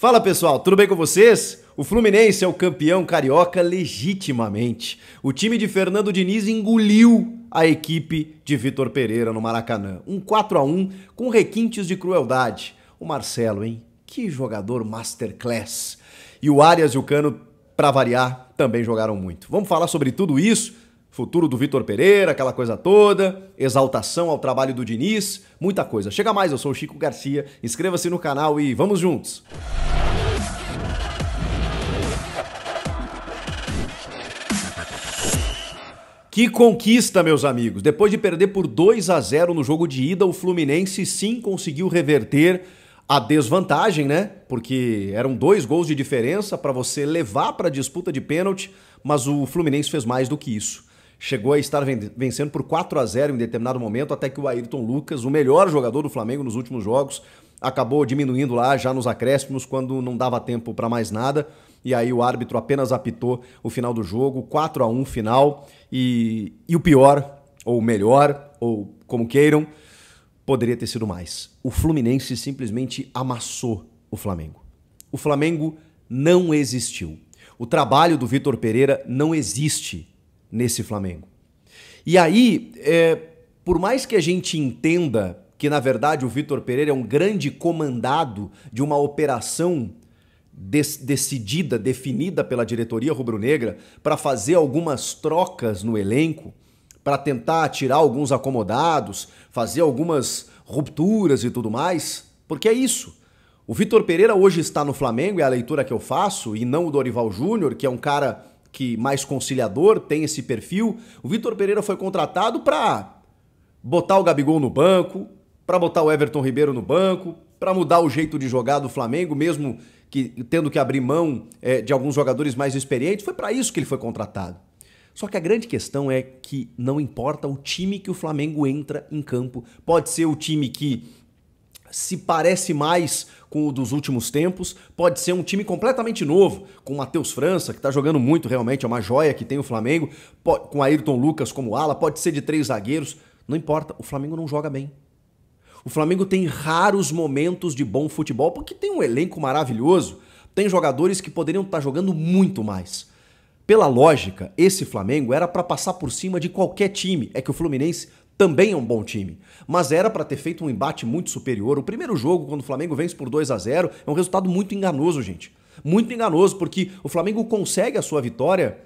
Fala pessoal, tudo bem com vocês? O Fluminense é o campeão carioca legitimamente. O time de Fernando Diniz engoliu a equipe de Vitor Pereira no Maracanã. Um 4-1 com requintes de crueldade. O Marcelo, hein? Que jogador masterclass. E o Arias e o Cano, pra variar, também jogaram muito. Vamos falar sobre tudo isso? Futuro do Vitor Pereira, aquela coisa toda, exaltação ao trabalho do Diniz, muita coisa. Chega mais, eu sou o Chico Garcia, inscreva-se no canal e vamos juntos! Que conquista, meus amigos! Depois de perder por 2-0 no jogo de ida, o Fluminense sim conseguiu reverter a desvantagem, né? Porque eram 2 gols de diferença para você levar para a disputa de pênalti, mas o Fluminense fez mais do que isso. Chegou a estar vencendo por 4-0 em determinado momento, até que o Ayrton Lucas, o melhor jogador do Flamengo nos últimos jogos, acabou diminuindo lá já nos acréscimos quando não dava tempo para mais nada. E aí o árbitro apenas apitou o final do jogo, 4-1 final. E o pior, ou o melhor, ou como queiram, poderia ter sido mais. O Fluminense simplesmente amassou o Flamengo. O Flamengo não existiu. O trabalho do Vitor Pereira não existe nesse Flamengo. E aí, por mais que a gente entenda que, na verdade, o Vitor Pereira é um grande comandado de uma operação decidida, definida pela diretoria rubro-negra para fazer algumas trocas no elenco, para tentar tirar alguns acomodados, fazer algumas rupturas e tudo mais, porque é isso. O Vitor Pereira hoje está no Flamengo, é a leitura que eu faço, e não o Dorival Júnior, que é um cara que mais conciliador, tem esse perfil. O Vitor Pereira foi contratado para botar o Gabigol no banco, para botar o Everton Ribeiro no banco, para mudar o jeito de jogar do Flamengo, mesmo que tendo que abrir mão de alguns jogadores mais experientes. Foi para isso que ele foi contratado. Só que a grande questão é que não importa o time que o Flamengo entra em campo. Pode ser o time que se parece mais com o dos últimos tempos, pode ser um time completamente novo, com o Matheus França, que está jogando muito realmente, é uma joia que tem o Flamengo, com o Ayrton Lucas como ala, pode ser de 3 zagueiros, não importa, o Flamengo não joga bem. O Flamengo tem raros momentos de bom futebol, porque tem um elenco maravilhoso, tem jogadores que poderiam estar jogando muito mais. Pela lógica, esse Flamengo era para passar por cima de qualquer time, é que o Fluminense também é um bom time, mas era para ter feito um embate muito superior. O primeiro jogo, quando o Flamengo vence por 2-0, é um resultado muito enganoso, gente. Muito enganoso, porque o Flamengo consegue a sua vitória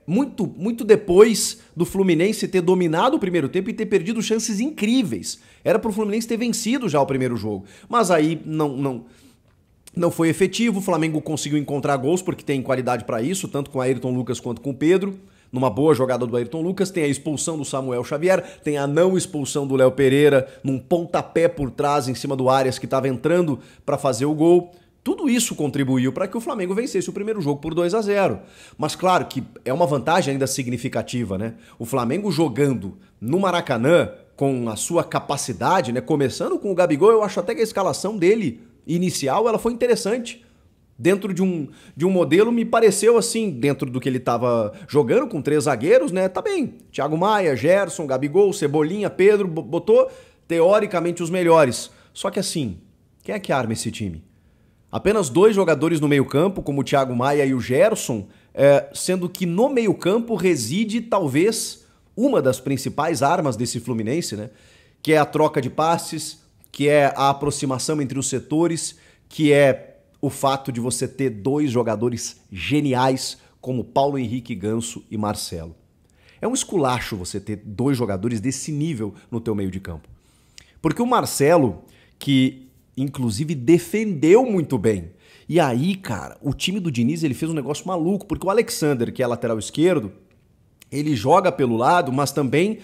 muito depois do Fluminense ter dominado o primeiro tempo e ter perdido chances incríveis. Era para o Fluminense ter vencido já o primeiro jogo, mas aí não foi efetivo. O Flamengo conseguiu encontrar gols porque tem qualidade para isso, tanto com o Ayrton Lucas quanto com o Pedro. Numa boa jogada do Ayrton Lucas, tem a expulsão do Samuel Xavier, tem a não expulsão do Léo Pereira, num pontapé por trás em cima do Arias que estava entrando para fazer o gol. Tudo isso contribuiu para que o Flamengo vencesse o primeiro jogo por 2-0. Mas claro que é uma vantagem ainda significativa, né? O Flamengo jogando no Maracanã com a sua capacidade, né? Começando com o Gabigol, eu acho até que a escalação dele inicial ela foi interessante. Dentro de um modelo, me pareceu assim, dentro do que ele estava jogando, com 3 zagueiros, né? Tá bem. Thiago Maia, Gerson, Gabigol, Cebolinha, Pedro, botou teoricamente os melhores. Só que assim, quem é que arma esse time? Apenas 2 jogadores no meio-campo, como o Thiago Maia e o Gerson, sendo que no meio-campo reside talvez uma das principais armas desse Fluminense, né? Que é a troca de passes, que é a aproximação entre os setores, que é o fato de você ter 2 jogadores geniais como Paulo Henrique Ganso e Marcelo. É um esculacho você ter 2 jogadores desse nível no teu meio de campo. Porque o Marcelo, que inclusive defendeu muito bem, e aí, cara, o time do Diniz ele fez um negócio maluco, porque o Alexander, que é lateral esquerdo, ele joga pelo lado, mas também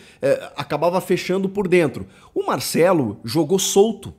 acabava fechando por dentro. O Marcelo jogou solto.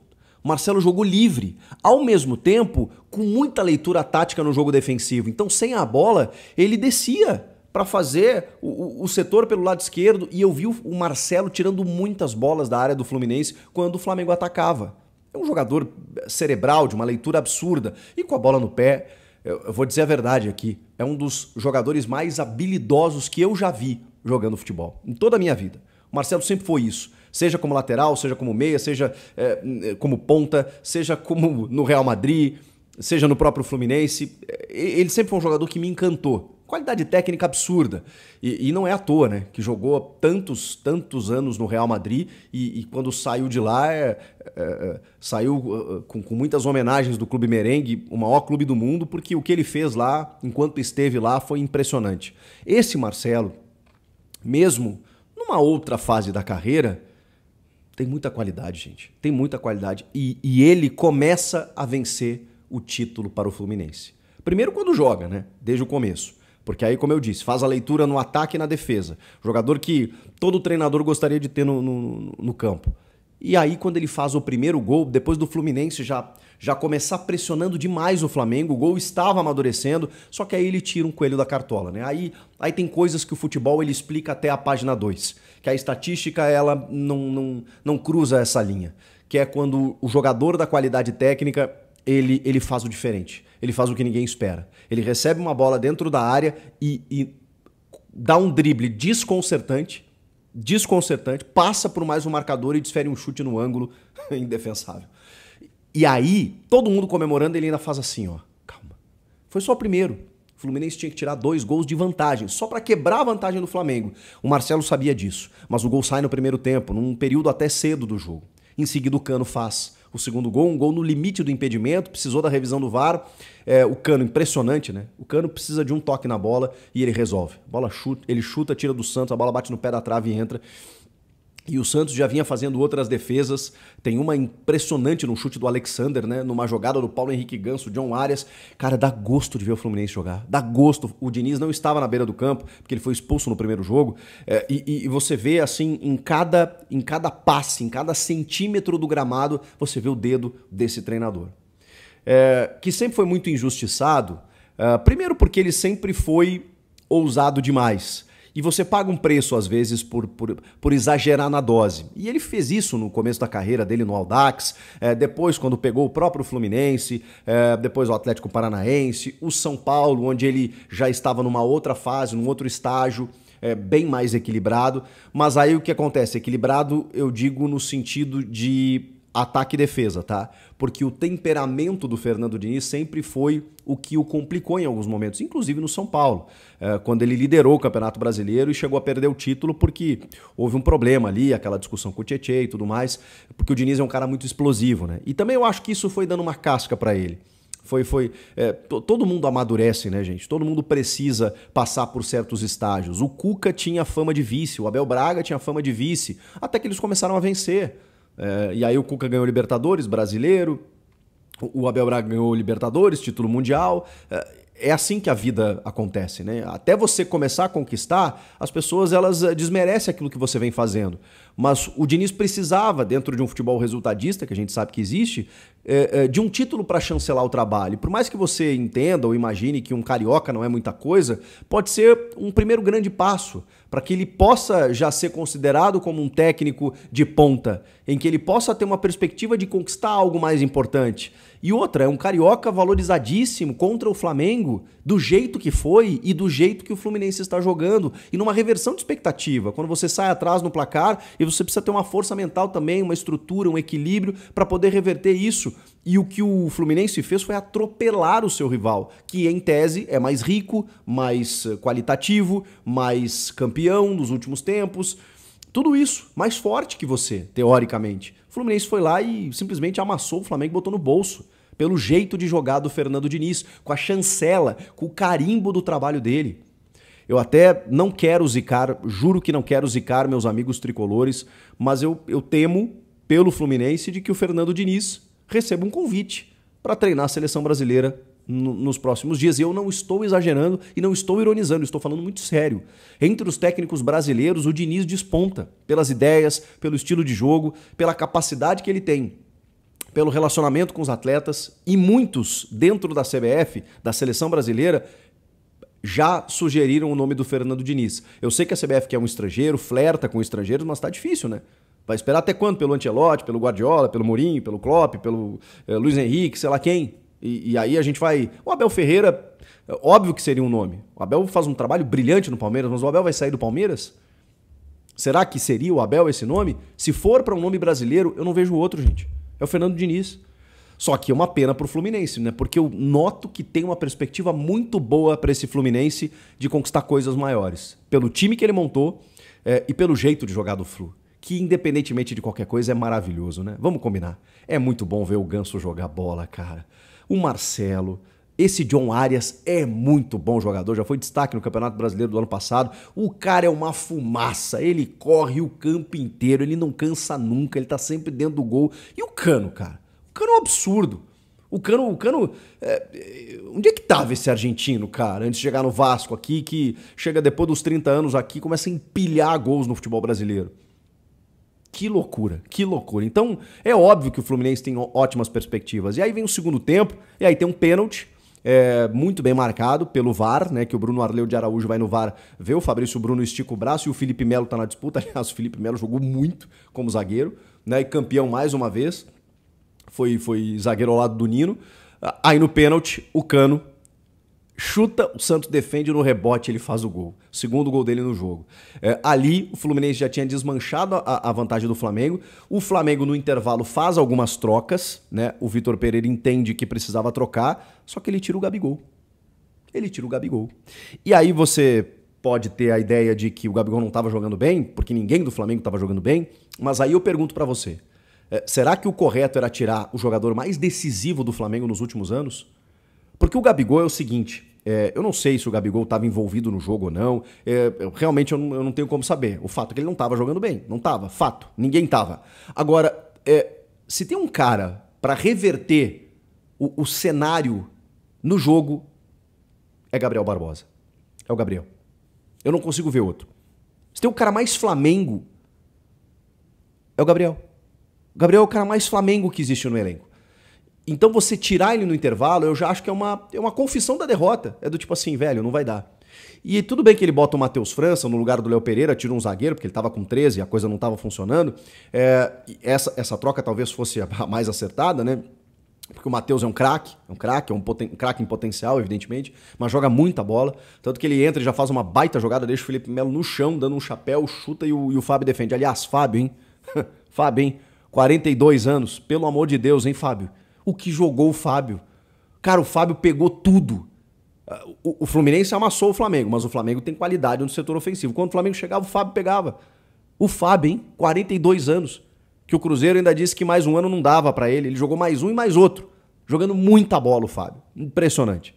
O Marcelo jogou livre, ao mesmo tempo com muita leitura tática no jogo defensivo. Então, sem a bola, ele descia para fazer o setor pelo lado esquerdo e eu vi o Marcelo tirando muitas bolas da área do Fluminense quando o Flamengo atacava. É um jogador cerebral, de uma leitura absurda e com a bola no pé, eu vou dizer a verdade aqui, é um dos jogadores mais habilidosos que eu já vi jogando futebol, em toda a minha vida. O Marcelo sempre foi isso. Seja como lateral, seja como meia, seja como ponta, seja como no Real Madrid. seja no próprio Fluminense, ele sempre foi um jogador que me encantou. Qualidade técnica absurda. E não é à toa, né? Que jogou tantos anos no Real Madrid e quando saiu de lá, saiu com muitas homenagens do Clube Merengue, o maior clube do mundo, porque o que ele fez lá, enquanto esteve lá, foi impressionante. Esse Marcelo, mesmo numa outra fase da carreira, tem muita qualidade, gente. Tem muita qualidade. E ele começa a vencer o título para o Fluminense. Primeiro quando joga, né? Desde o começo. Porque aí, como eu disse, faz a leitura no ataque e na defesa. Jogador que todo treinador gostaria de ter no campo. E aí, quando ele faz o primeiro gol, depois do Fluminense já começar pressionando demais o Flamengo, o gol estava amadurecendo, só que aí ele tira um coelho da cartola, né? Aí tem coisas que o futebol ele explica até a página 2, que a estatística ela não cruza essa linha, que é quando o jogador da qualidade técnica ele faz o diferente, ele faz o que ninguém espera. Ele recebe uma bola dentro da área e dá um drible desconcertante, passa por mais um marcador e desfere um chute no ângulo indefensável. E aí, todo mundo comemorando, ele ainda faz assim, ó, calma. Foi só o primeiro. O Fluminense tinha que tirar 2 gols de vantagem, só para quebrar a vantagem do Flamengo. O Marcelo sabia disso, mas o gol sai no primeiro tempo, num período até cedo do jogo. Em seguida, o Cano faz o segundo gol, um gol no limite do impedimento, precisou da revisão do VAR. O Cano, impressionante, né? O Cano precisa de um toque na bola e ele resolve. A bola chuta, ele chuta, tira do Santos, a bola bate no pé da trave e entra. E o Santos já vinha fazendo outras defesas. Tem uma impressionante no chute do Alexander, né? Numa jogada do Paulo Henrique Ganso, John Arias. Cara, dá gosto de ver o Fluminense jogar. Dá gosto. O Diniz não estava na beira do campo, porque ele foi expulso no primeiro jogo. E você vê, assim, em cada passe, em cada centímetro do gramado, você vê o dedo desse treinador. Que sempre foi muito injustiçado. Primeiro porque ele sempre foi ousado demais. E você paga um preço, às vezes, por exagerar na dose. E ele fez isso no começo da carreira dele no Audax, depois quando pegou o próprio Fluminense, depois o Atlético Paranaense, o São Paulo, onde ele já estava numa outra fase, num outro estágio, bem mais equilibrado. Mas aí o que acontece? Equilibrado, eu digo no sentido de ataque e defesa, tá? Porque o temperamento do Fernando Diniz sempre foi o que o complicou em alguns momentos, inclusive no São Paulo, quando ele liderou o Campeonato Brasileiro e chegou a perder o título porque houve um problema ali, aquela discussão com o Tietê e tudo mais, porque o Diniz é um cara muito explosivo, né? E também eu acho que isso foi dando uma casca para ele. Todo mundo amadurece, né, gente? Todo mundo precisa passar por certos estágios. O Cuca tinha fama de vice, o Abel Braga tinha fama de vice, até que eles começaram a vencer. E aí o Cuca ganhou Libertadores, brasileiro, o Abel Braga ganhou Libertadores, título mundial. É assim que a vida acontece, né? Até você começar a conquistar, as pessoas elas desmerecem aquilo que você vem fazendo. Mas o Diniz precisava, dentro de um futebol resultadista, que a gente sabe que existe, de um título para chancelar o trabalho. Por mais que você entenda ou imagine que um carioca não é muita coisa, pode ser um primeiro grande passo para que ele possa já ser considerado como um técnico de ponta, em que ele possa ter uma perspectiva de conquistar algo mais importante. E outra, é um carioca valorizadíssimo contra o Flamengo, do jeito que foi e do jeito que o Fluminense está jogando, e numa reversão de expectativa, quando você sai atrás no placar e você precisa ter uma força mental também, uma estrutura, um equilíbrio para poder reverter isso. E o que o Fluminense fez foi atropelar o seu rival, que em tese é mais rico, mais qualitativo, mais campeão nos últimos tempos. Tudo isso, mais forte que você, teoricamente. O Fluminense foi lá e simplesmente amassou o Flamengo e botou no bolso. Pelo jeito de jogar do Fernando Diniz, com a chancela, com o carimbo do trabalho dele. Eu até não quero zicar, juro que não quero zicar meus amigos tricolores, mas eu temo, pelo Fluminense, de que o Fernando Diniz receba um convite para treinar a seleção brasileira nos próximos dias. E eu não estou exagerando e não estou ironizando, estou falando muito sério. Entre os técnicos brasileiros, o Diniz desponta pelas ideias, pelo estilo de jogo, pela capacidade que ele tem, pelo relacionamento com os atletas, e muitos dentro da CBF, da seleção brasileira, já sugeriram o nome do Fernando Diniz. Eu sei que a CBF quer um estrangeiro, flerta com estrangeiros, mas tá difícil, né? Vai esperar até quando? Pelo Ancelotti, pelo Guardiola, pelo Mourinho, pelo Klopp, pelo Luiz Henrique, sei lá quem. E aí a gente vai... O Abel Ferreira, óbvio que seria um nome. O Abel faz um trabalho brilhante no Palmeiras, mas o Abel vai sair do Palmeiras? Será que seria o Abel esse nome? Se for para um nome brasileiro, eu não vejo outro, gente. É o Fernando Diniz. Só que é uma pena pro Fluminense, né? Porque eu noto que tem uma perspectiva muito boa para esse Fluminense de conquistar coisas maiores. Pelo time que ele montou e pelo jeito de jogar do Flu. Que independentemente de qualquer coisa é maravilhoso, né? Vamos combinar. É muito bom ver o Ganso jogar bola, cara. O Marcelo, esse John Arias é muito bom jogador, já foi destaque no Campeonato Brasileiro do ano passado. O cara é uma fumaça, ele corre o campo inteiro, ele não cansa nunca, ele tá sempre dentro do gol. E o Cano, cara? O Cano é um absurdo. O Cano, onde é que tava esse argentino, cara, antes de chegar no Vasco aqui, que chega depois dos 30 anos aqui, começa a empilhar gols no futebol brasileiro? Que loucura, que loucura. Então, é óbvio que o Fluminense tem ótimas perspectivas. E aí vem o segundo tempo, e aí tem um pênalti, muito bem marcado pelo VAR, né? Que o Bruno Arleu de Araújo vai no VAR ver, o Fabrício Bruno estica o braço e o Felipe Melo tá na disputa. Aliás, o Felipe Melo jogou muito como zagueiro, né? E campeão mais uma vez. Foi zagueiro ao lado do Nino. Aí no pênalti, o Cano chuta, o Santos defende, no rebote ele faz o gol. Segundo gol dele no jogo. Ali o Fluminense já tinha desmanchado a vantagem do Flamengo. O Flamengo no intervalo faz algumas trocas, né? O Vitor Pereira entende que precisava trocar, só que ele tira o Gabigol. Ele tira o Gabigol. E aí você pode ter a ideia de que o Gabigol não estava jogando bem, porque ninguém do Flamengo estava jogando bem, mas aí eu pergunto pra você, será que o correto era tirar o jogador mais decisivo do Flamengo nos últimos anos? Porque o Gabigol é o seguinte, eu não sei se o Gabigol estava envolvido no jogo ou não, realmente eu não tenho como saber. O fato é que ele não estava jogando bem, não estava, fato, ninguém estava. Agora, se tem um cara para reverter o cenário no jogo, é Gabriel Barbosa. É o Gabriel. Eu não consigo ver outro. Se tem um cara mais Flamengo, é o Gabriel. O Gabriel é o cara mais Flamengo que existe no elenco. Então você tirar ele no intervalo, eu já acho que é uma confissão da derrota. É do tipo assim, velho, não vai dar. E tudo bem que ele bota o Matheus França no lugar do Léo Pereira, tira um zagueiro, porque ele tava com 13 e a coisa não tava funcionando. Essa troca talvez fosse a mais acertada, né? Porque o Matheus é um craque, um craque em potencial, evidentemente, mas joga muita bola. Tanto que ele entra e já faz uma baita jogada, deixa o Felipe Melo no chão, dando um chapéu, chuta e o Fábio defende. Aliás, Fábio, hein? Fábio, hein? 42 anos, pelo amor de Deus, hein, Fábio? O que jogou o Fábio? Cara, o Fábio pegou tudo. O Fluminense amassou o Flamengo, mas o Flamengo tem qualidade no setor ofensivo. Quando o Flamengo chegava, o Fábio pegava. O Fábio, hein? 42 anos. Que o Cruzeiro ainda disse que mais um ano não dava pra ele. Ele jogou mais um e mais outro. Jogando muita bola o Fábio. Impressionante.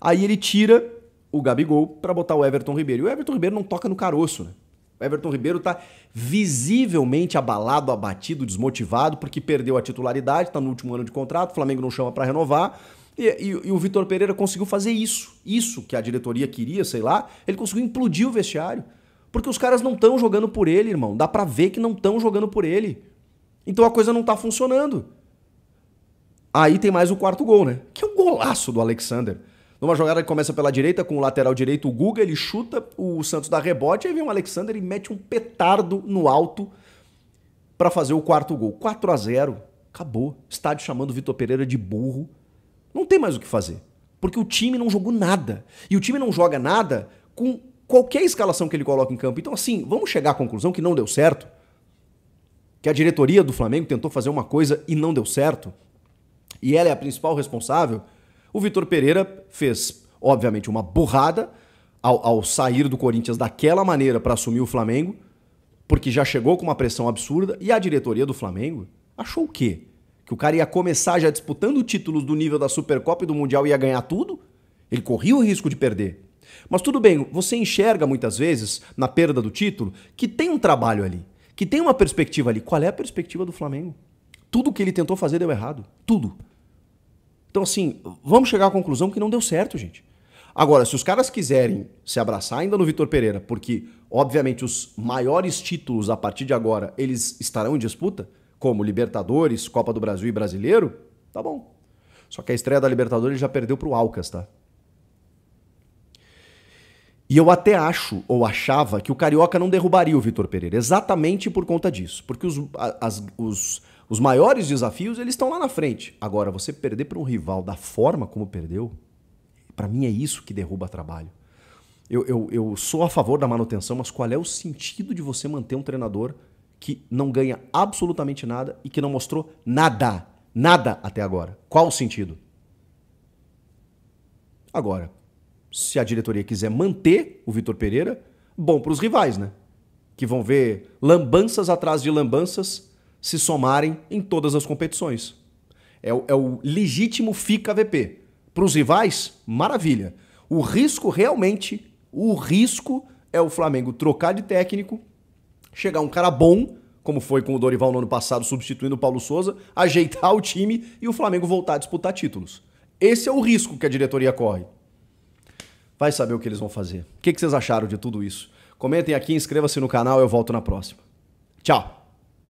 Aí ele tira o Gabigol pra botar o Everton Ribeiro. E o Everton Ribeiro não toca no caroço, né? O Everton Ribeiro tá visivelmente abalado, abatido, desmotivado, porque perdeu a titularidade, tá no último ano de contrato, o Flamengo não chama pra renovar. E o Vitor Pereira conseguiu fazer isso. Isso que a diretoria queria, sei lá, ele conseguiu implodir o vestiário. Porque os caras não estão jogando por ele, irmão. Dá pra ver que não estão jogando por ele. Então a coisa não tá funcionando. Aí tem mais o quarto gol, né? Que é um golaço do Alexander. Numa jogada que começa pela direita, com o lateral direito, o Guga, ele chuta, o Santos dá rebote, aí vem o Alexander e mete um petardo no alto pra fazer o quarto gol. 4-0, acabou. Estádio chamando o Vitor Pereira de burro. Não tem mais o que fazer. Porque o time não jogou nada. E o time não joga nada com qualquer escalação que ele coloca em campo. Então, assim, vamos chegar à conclusão que não deu certo? Que a diretoria do Flamengo tentou fazer uma coisa e não deu certo? E ela é a principal responsável? O Vitor Pereira fez, obviamente, uma burrada ao sair do Corinthians daquela maneira para assumir o Flamengo, porque já chegou com uma pressão absurda, e a diretoria do Flamengo achou o quê? Que o cara ia começar já disputando títulos do nível da Supercopa e do Mundial e ia ganhar tudo? Ele corria o risco de perder. Mas tudo bem, você enxerga muitas vezes, na perda do título, que tem um trabalho ali, que tem uma perspectiva ali. Qual é a perspectiva do Flamengo? Tudo que ele tentou fazer deu errado. Tudo. Então, assim, vamos chegar à conclusão que não deu certo, gente. Agora, se os caras quiserem se abraçar ainda no Vitor Pereira, porque, obviamente, os maiores títulos a partir de agora, eles estarão em disputa, como Libertadores, Copa do Brasil e Brasileiro, tá bom. Só que a estreia da Libertadores já perdeu pro Alcas, tá? E eu até acho, ou achava, que o Carioca não derrubaria o Vitor Pereira, exatamente por conta disso. Porque os maiores desafios, eles estão lá na frente. Agora, você perder para um rival da forma como perdeu, para mim é isso que derruba trabalho. Eu sou a favor da manutenção, mas qual é o sentido de você manter um treinador que não ganha absolutamente nada e que não mostrou nada? Nada até agora. Qual o sentido? Agora, se a diretoria quiser manter o Vitor Pereira, bom para os rivais, né? Que vão ver lambanças atrás de lambanças se somarem em todas as competições. É o legítimo fica VP. Para os rivais, maravilha. O risco realmente, é o Flamengo trocar de técnico, chegar um cara bom, como foi com o Dorival no ano passado, substituindo o Paulo Souza, ajeitar o time e o Flamengo voltar a disputar títulos. Esse é o risco que a diretoria corre. Vai saber o que eles vão fazer. O que vocês acharam de tudo isso? Comentem aqui, inscreva-se no canal, eu volto na próxima. Tchau!